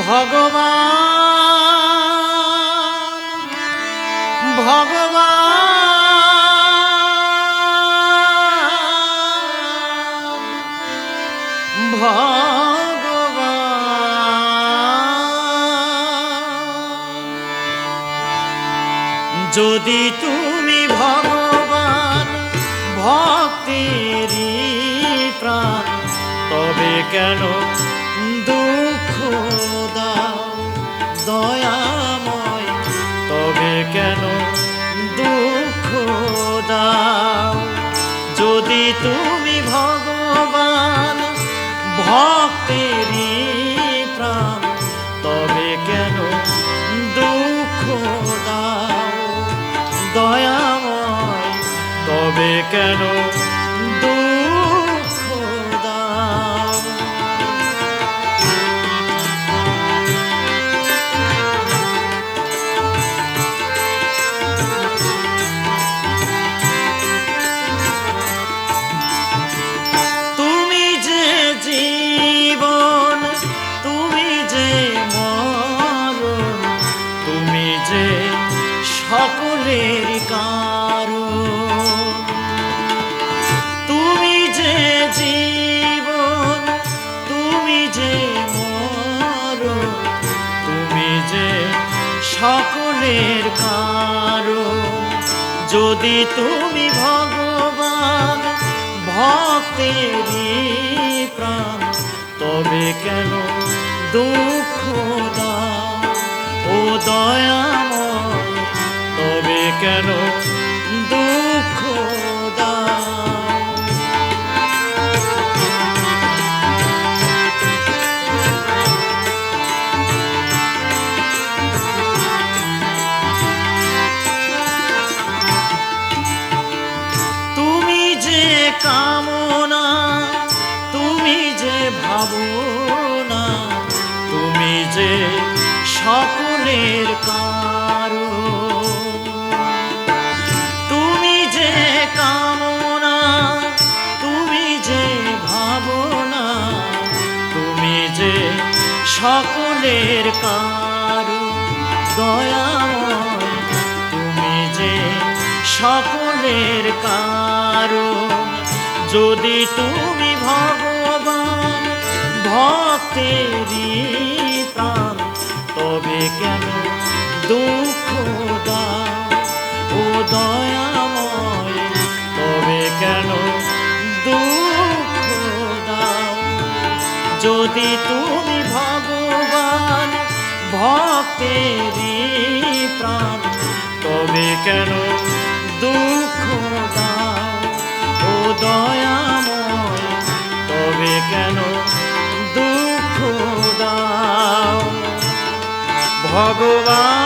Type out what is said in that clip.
ভগবান ভগবান ভগবান যদি তুমি ভগবান ভক্তেরই প্রাণ তবে কেন দুঃখ দাও দয়াময় তবে কেন দুঃখ দাও যদি তুমি ভগবান ভক্তেরই প্রাণ তবে কেন দুঃখ দাও দয়াময় তবে কেন দুঃখ দাও তুমি যে জীবন তুমি যে মরণ তুমি যে সকলের কারণ তুমি যে জীবন তুমি যে মরণ তুমি যে সকলের কারণ যদি তুমি ভগবান ভক্তেরই প্রাণ তবে কেন দুঃখ দাও ও দয়াময় তবে কেন দুঃখ দাও তুমি যে কামনা তুমি যে ভাবনা তুমি যে সকলের কারণ তুমি যে কামনা তুমি যে ভাবনা তুমি যে সকলের কারণ দয়াময় তুমি যে সকলের কারণ যদি তুমি ভগবান ভক্তেরই প্রাণ তবে কেন দুঃখ দাও ও দয়াময় তবে কেন দুঃখ দাও যদি তুমি ভগবান ভক্তেরই প্রাণ তবে কেন দুঃখ দাও ও দয়াময় তবে কেন দুঃখ দাও ভগবান